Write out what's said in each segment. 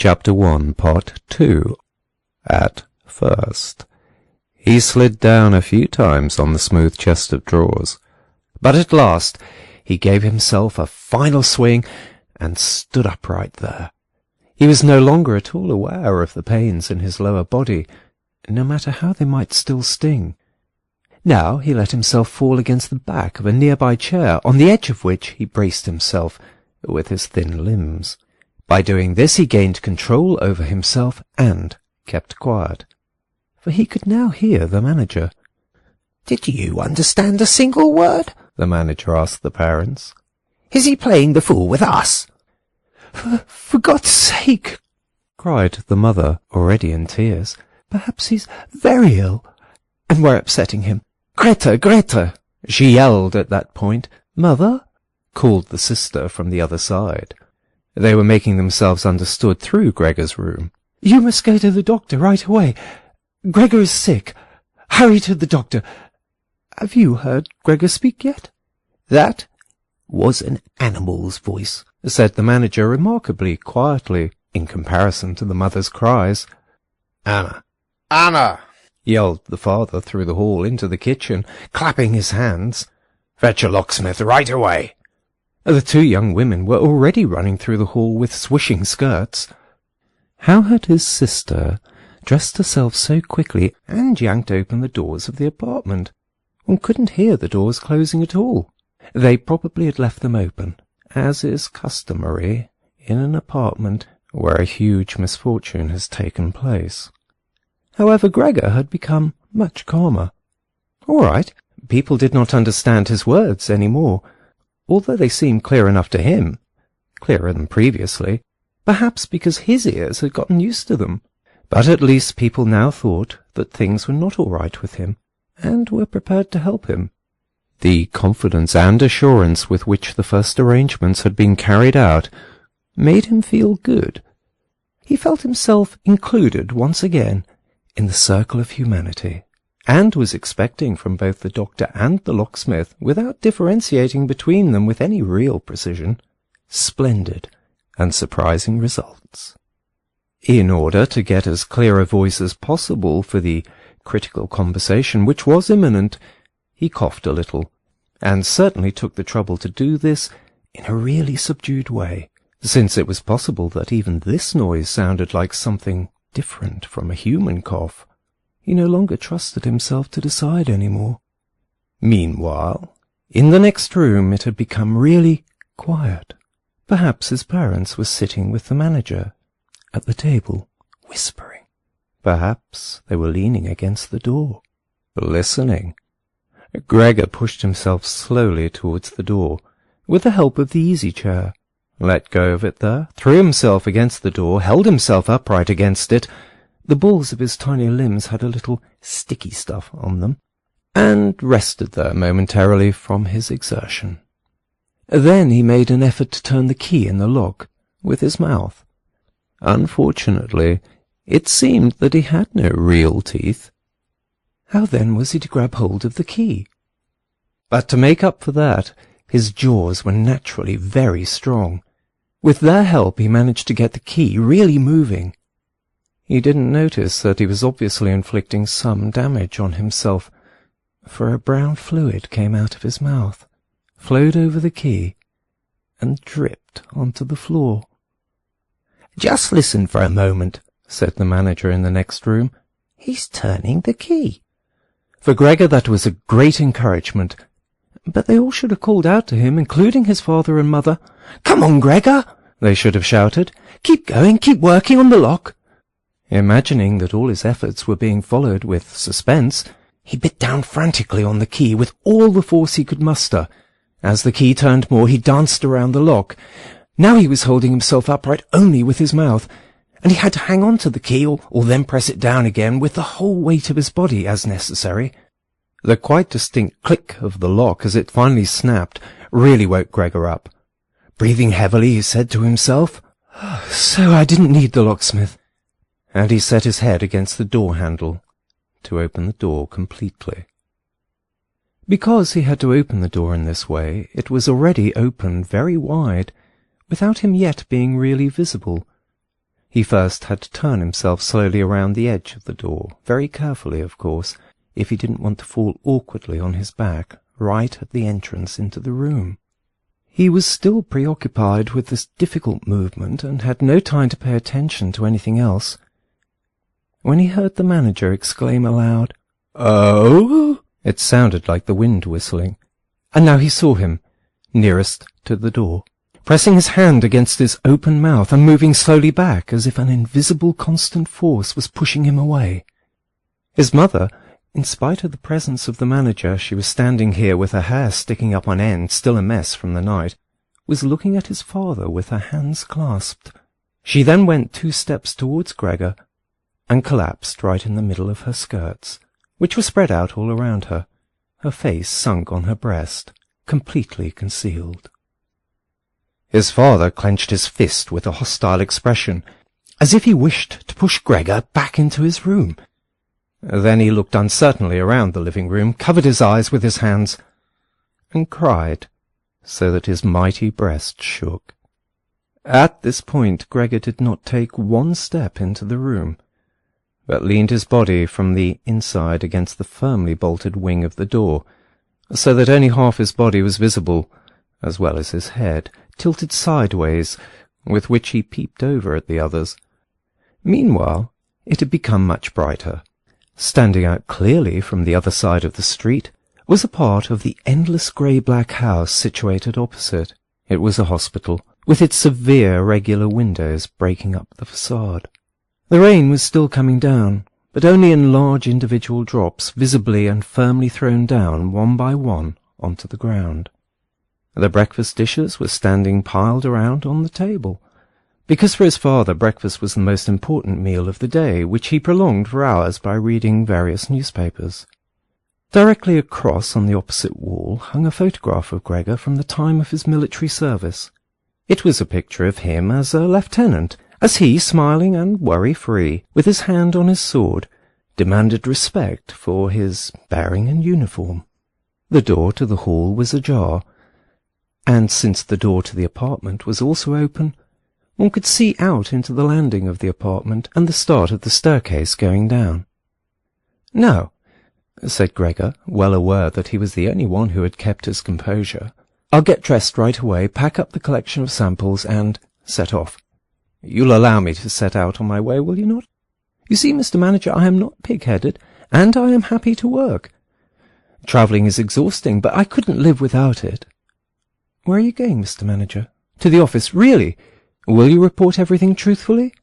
Chapter 1, Part 2. At First. He slid down a few times on the smooth chest of drawers, but at last he gave himself a final swing and stood upright there. He was no longer at all aware of the pains in his lower body, no matter how they might still sting. Now he let himself fall against the back of a nearby chair, on the edge of which he braced himself with his thin limbs. By doing this he gained control over himself and kept quiet, for he could now hear the manager. "Did you understand a single word?" the manager asked the parents. "Is he playing the fool with us?" For God's sake!" cried the mother, already in tears. "Perhaps he's very ill, and we're upsetting him. Greta, Greta!" she yelled at that point. "Mother?" called the sister from the other side. They were making themselves understood through Gregor's room. "You must go to the doctor right away. Gregor is sick. Hurry to the doctor. Have you heard Gregor speak yet?" "That was an animal's voice," said the manager remarkably quietly in comparison to the mother's cries. "Anna! Anna!" yelled the father through the hall into the kitchen, clapping his hands. "Fetch a locksmith right away." The two young women were already running through the hall with swishing skirts. How had his sister dressed herself so quickly and yanked open the doors of the apartment? One couldn't hear the doors closing at all. They probably had left them open, as is customary in an apartment where a huge misfortune has taken place. However, Gregor had become much calmer. All right, people did not understand his words any more, although they seemed clear enough to him, clearer than previously, perhaps because his ears had gotten used to them. But at least people now thought that things were not all right with him, and were prepared to help him. The confidence and assurance with which the first arrangements had been carried out made him feel good. He felt himself included once again in the circle of humanity, and was expecting from both the doctor and the locksmith, without differentiating between them with any real precision, splendid and surprising results. In order to get as clear a voice as possible for the critical conversation which was imminent, he coughed a little, and certainly took the trouble to do this in a really subdued way, since it was possible that even this noise sounded like something different from a human cough. He no longer trusted himself to decide any more. Meanwhile, in the next room it had become really quiet. Perhaps his parents were sitting with the manager at the table, whispering. Perhaps they were leaning against the door, listening. Gregor pushed himself slowly towards the door, with the help of the easy-chair, let go of it there, threw himself against the door, held himself upright against it. The balls of his tiny limbs had a little sticky stuff on them, and rested there momentarily from his exertion. Then he made an effort to turn the key in the lock with his mouth. Unfortunately, it seemed that he had no real teeth. How then was he to grab hold of the key? But to make up for that, his jaws were naturally very strong. With their help he managed to get the key really moving. He didn't notice that he was obviously inflicting some damage on himself, for a brown fluid came out of his mouth, flowed over the key, and dripped onto the floor. "Just listen for a moment," said the manager in the next room. "He's turning the key." For Gregor that was a great encouragement, but they all should have called out to him, including his father and mother. "Come on, Gregor!" they should have shouted. "Keep going, keep working on the lock." Imagining that all his efforts were being followed with suspense, he bit down frantically on the key with all the force he could muster. As the key turned more, he danced around the lock. Now he was holding himself upright only with his mouth, and he had to hang on to the key or then press it down again with the whole weight of his body as necessary. The quite distinct click of the lock as it finally snapped really woke Gregor up. Breathing heavily, he said to himself, "So I didn't need the locksmith," and he set his head against the door handle to open the door completely. Because he had to open the door in this way, it was already open very wide, without him yet being really visible. He first had to turn himself slowly around the edge of the door, very carefully, of course, if he didn't want to fall awkwardly on his back, right at the entrance into the room. He was still preoccupied with this difficult movement, and had no time to pay attention to anything else, when he heard the manager exclaim aloud, "Oh!" It sounded like the wind whistling, and now he saw him, nearest to the door, pressing his hand against his open mouth and moving slowly back as if an invisible constant force was pushing him away. His mother, in spite of the presence of the manager, she was standing here with her hair sticking up on end, still a mess from the night, was looking at his father with her hands clasped. She then went 2 steps towards Gregor and collapsed right in the middle of her skirts, which were spread out all around her, her face sunk on her breast, completely concealed. His father clenched his fist with a hostile expression, as if he wished to push Gregor back into his room. Then he looked uncertainly around the living room, covered his eyes with his hands, and cried, so that his mighty breast shook. At this point Gregor did not take 1 step into the room, but leaned his body from the inside against the firmly bolted wing of the door, so that only half his body was visible, as well as his head, tilted sideways, with which he peeped over at the others. Meanwhile, it had become much brighter. Standing out clearly from the other side of the street was a part of the endless grey-black house situated opposite. It was a hospital, with its severe regular windows breaking up the facade. The rain was still coming down, but only in large individual drops, visibly and firmly thrown down one by one onto the ground. The breakfast dishes were standing piled around on the table, because for his father breakfast was the most important meal of the day, which he prolonged for hours by reading various newspapers. Directly across on the opposite wall hung a photograph of Gregor from the time of his military service. It was a picture of him as a lieutenant, as he, smiling and worry-free, with his hand on his sword, demanded respect for his bearing and uniform. The door to the hall was ajar, and since the door to the apartment was also open, one could see out into the landing of the apartment and the start of the staircase going down. "Now," said Gregor, well aware that he was the only one who had kept his composure, "I'll get dressed right away, pack up the collection of samples, and set off. You'll allow me to set out on my way, will you not? You see, Mr. Manager, I am not pig-headed, and I am happy to work. Travelling is exhausting, but I couldn't live without it." "Where are you going, Mr. Manager?" "To the office. Really? Will you report everything truthfully?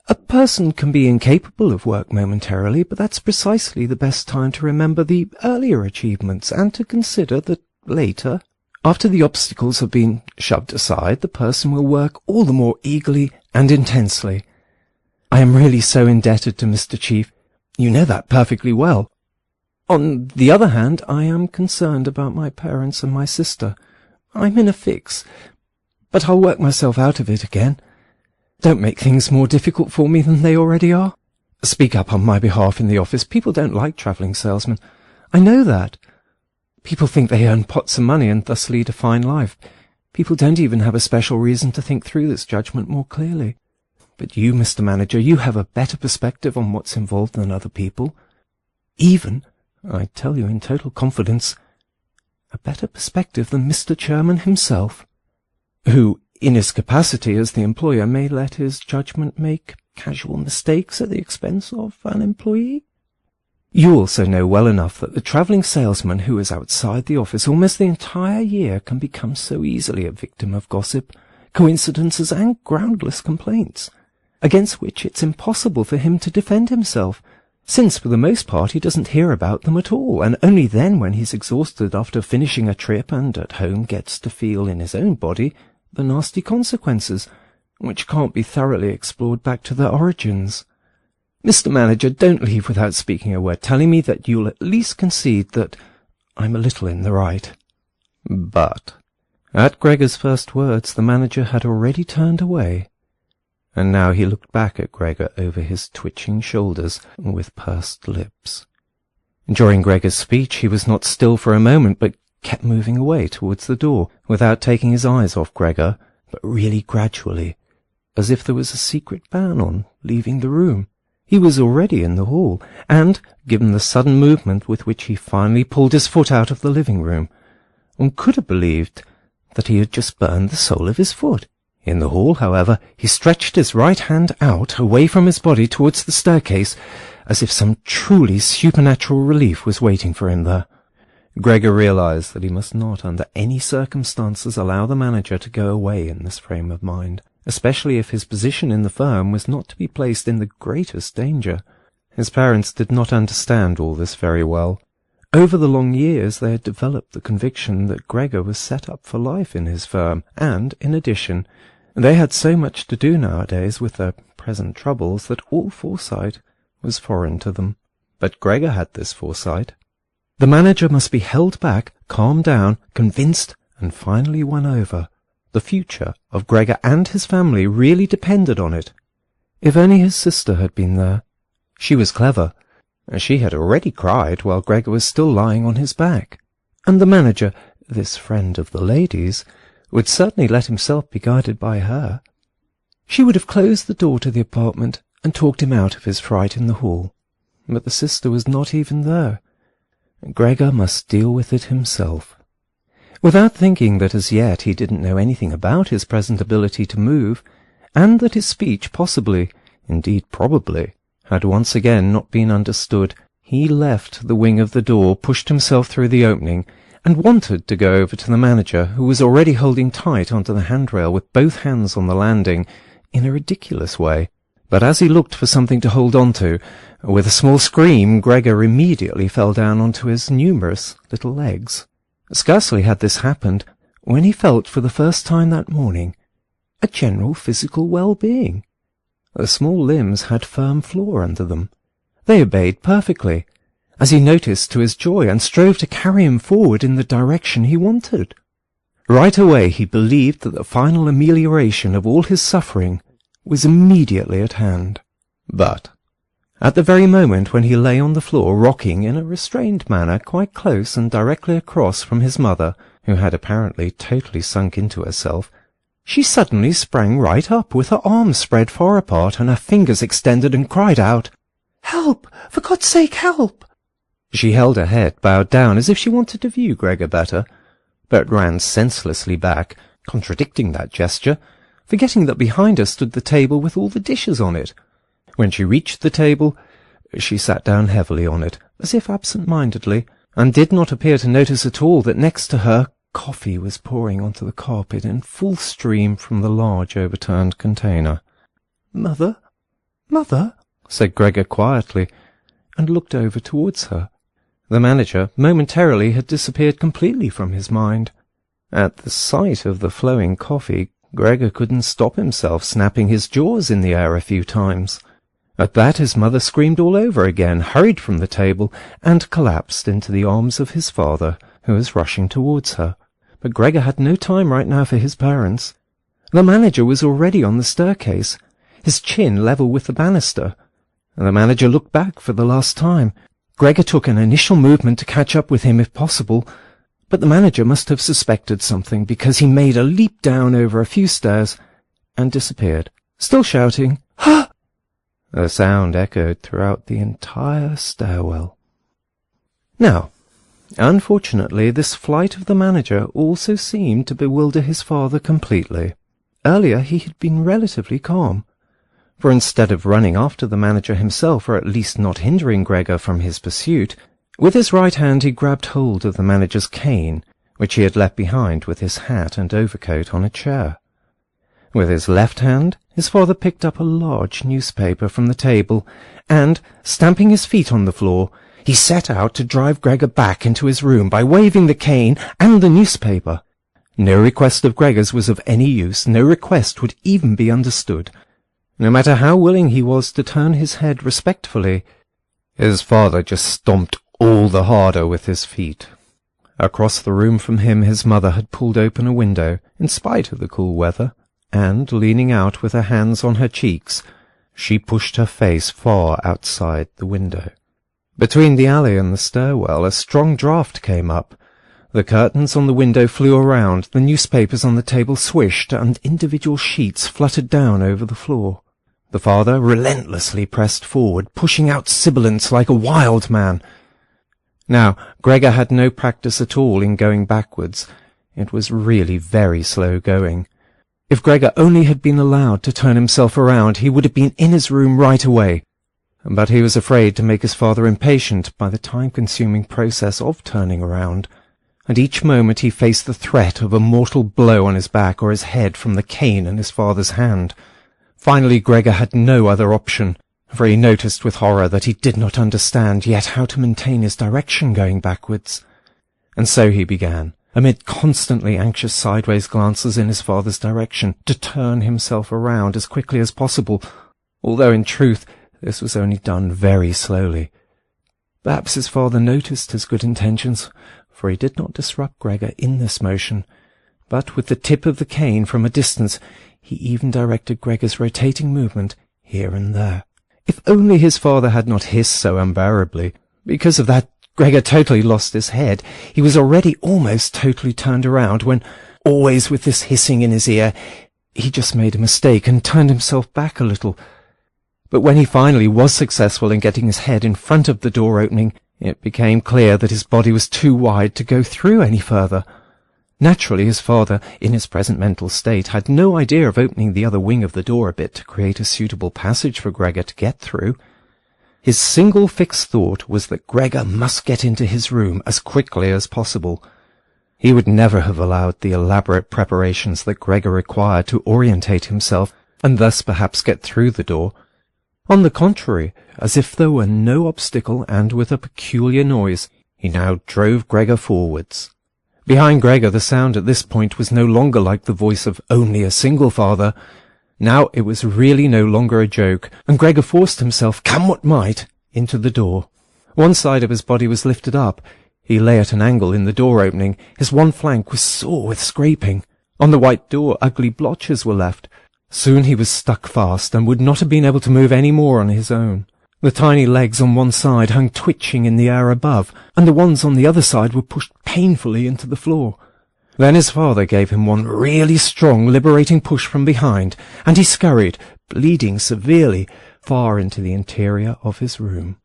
A person can be incapable of work momentarily, but that's precisely the best time to remember the earlier achievements, and to consider that later, after the obstacles have been shoved aside, the person will work all the more eagerly and intensely. I am really so indebted to Mr. Chief. You know that perfectly well. On the other hand, I am concerned about my parents and my sister. I'm in a fix, but I'll work myself out of it again. Don't make things more difficult for me than they already are. Speak up on my behalf in the office. People don't like travelling salesmen. I know that. People think they earn pots of money and thus lead a fine life. People don't even have a special reason to think through this judgment more clearly. But you, Mr. Manager, you have a better perspective on what's involved than other people. Even, I tell you in total confidence, a better perspective than Mr. Chairman himself, who, in his capacity as the employer, may let his judgment make casual mistakes at the expense of an employee. You also know well enough that the travelling salesman who is outside the office almost the entire year can become so easily a victim of gossip, coincidences, and groundless complaints, against which it's impossible for him to defend himself, since for the most part he doesn't hear about them at all, and only then, when he's exhausted after finishing a trip and at home, gets to feel in his own body the nasty consequences, which can't be thoroughly explored back to their origins. Mr. Manager, don't leave without speaking a word, telling me that you'll at least concede that I'm a little in the right." But at Gregor's first words the manager had already turned away, and now he looked back at Gregor over his twitching shoulders with pursed lips. During Gregor's speech he was not still for a moment, but kept moving away towards the door, without taking his eyes off Gregor, but really gradually, as if there was a secret ban on leaving the room. He was already in the hall, and, given the sudden movement with which he finally pulled his foot out of the living room, one could have believed that he had just burned the sole of his foot. In the hall, however, he stretched his right hand out away from his body towards the staircase, as if some truly supernatural relief was waiting for him there. Gregor realized that he must not, under any circumstances, allow the manager to go away in this frame of mind, especially if his position in the firm was not to be placed in the greatest danger. His parents did not understand all this very well. Over the long years they had developed the conviction that Gregor was set up for life in his firm, and, in addition, they had so much to do nowadays with their present troubles that all foresight was foreign to them. But Gregor had this foresight. The manager must be held back, calmed down, convinced, and finally won over. The future of Gregor and his family really depended on it. If only his sister had been there. She was clever. She had already cried while Gregor was still lying on his back. And the manager, this friend of the ladies, would certainly let himself be guided by her. She would have closed the door to the apartment and talked him out of his fright in the hall. But the sister was not even there. Gregor must deal with it himself. Without thinking that as yet he didn't know anything about his present ability to move, and that his speech possibly, indeed probably, had once again not been understood, he left the wing of the door, pushed himself through the opening, and wanted to go over to the manager, who was already holding tight onto the handrail with both hands on the landing, in a ridiculous way. But as he looked for something to hold on to, with a small scream, Gregor immediately fell down onto his numerous little legs. Scarcely had this happened when he felt for the first time that morning a general physical well-being. The small limbs had firm floor under them. They obeyed perfectly, as he noticed to his joy and strove to carry him forward in the direction he wanted. Right away he believed that the final amelioration of all his suffering was immediately at hand. But at the very moment when he lay on the floor rocking in a restrained manner quite close and directly across from his mother, who had apparently totally sunk into herself, she suddenly sprang right up with her arms spread far apart and her fingers extended and cried out, "Help! For God's sake, help!" She held her head bowed down as if she wanted to view Gregor better, but ran senselessly back, contradicting that gesture, forgetting that behind her stood the table with all the dishes on it. When she reached the table, she sat down heavily on it, as if absent-mindedly, and did not appear to notice at all that next to her coffee was pouring onto the carpet in full stream from the large overturned container. "Mother, mother," said Gregor quietly, and looked over towards her. The manager momentarily had disappeared completely from his mind. At the sight of the flowing coffee, Gregor couldn't stop himself snapping his jaws in the air a few times. At that his mother screamed all over again, hurried from the table, and collapsed into the arms of his father, who was rushing towards her. But Gregor had no time right now for his parents. The manager was already on the staircase, his chin level with the banister. The manager looked back for the last time. Gregor took an initial movement to catch up with him if possible, but the manager must have suspected something, because he made a leap down over a few stairs and disappeared, still shouting, "Ha!" The sound echoed throughout the entire stairwell. Now, unfortunately, this flight of the manager also seemed to bewilder his father completely. Earlier he had been relatively calm, for instead of running after the manager himself, or at least not hindering Gregor from his pursuit, with his right hand he grabbed hold of the manager's cane, which he had left behind with his hat and overcoat on a chair. With his left hand his father picked up a large newspaper from the table, and, stamping his feet on the floor, he set out to drive Gregor back into his room by waving the cane and the newspaper. No request of Gregor's was of any use, no request would even be understood. No matter how willing he was to turn his head respectfully, his father just stomped all the harder with his feet. Across the room from him his mother had pulled open a window, in spite of the cool weather, and, leaning out with her hands on her cheeks, she pushed her face far outside the window. Between the alley and the stairwell a strong draught came up. The curtains on the window flew around, the newspapers on the table swished, and individual sheets fluttered down over the floor. The father relentlessly pressed forward, pushing out sibilants like a wild man. Now, Gregor had no practice at all in going backwards. It was really very slow going. If Gregor only had been allowed to turn himself around, he would have been in his room right away. But he was afraid to make his father impatient by the time-consuming process of turning around, and each moment he faced the threat of a mortal blow on his back or his head from the cane in his father's hand. Finally, Gregor had no other option, for he noticed with horror that he did not understand yet how to maintain his direction going backwards. And so he began, amid constantly anxious sideways glances in his father's direction, to turn himself around as quickly as possible, although in truth this was only done very slowly. Perhaps his father noticed his good intentions, for he did not disrupt Gregor in this motion, but with the tip of the cane from a distance he even directed Gregor's rotating movement here and there. If only his father had not hissed so unbearably. Because of that, Gregor totally lost his head. He was already almost totally turned around when, always with this hissing in his ear, he just made a mistake and turned himself back a little. But when he finally was successful in getting his head in front of the door opening, it became clear that his body was too wide to go through any further. Naturally, his father, in his present mental state, had no idea of opening the other wing of the door a bit to create a suitable passage for Gregor to get through. His single fixed thought was that Gregor must get into his room as quickly as possible. He would never have allowed the elaborate preparations that Gregor required to orientate himself, and thus perhaps get through the door. On the contrary, as if there were no obstacle, and with a peculiar noise, he now drove Gregor forwards. Behind Gregor the sound at this point was no longer like the voice of only a single father. Now it was really no longer a joke, and Gregor forced himself, come what might, into the door. One side of his body was lifted up. He lay at an angle in the door opening. His one flank was sore with scraping. On the white door ugly blotches were left. Soon he was stuck fast, and would not have been able to move any more on his own. The tiny legs on one side hung twitching in the air above, and the ones on the other side were pushed painfully into the floor. Then his father gave him one really strong, liberating push from behind, and he scurried, bleeding severely, far into the interior of his room.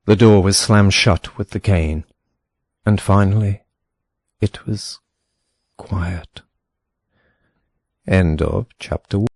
The door was slammed shut with the cane, and finally it was quiet. End of chapter 1.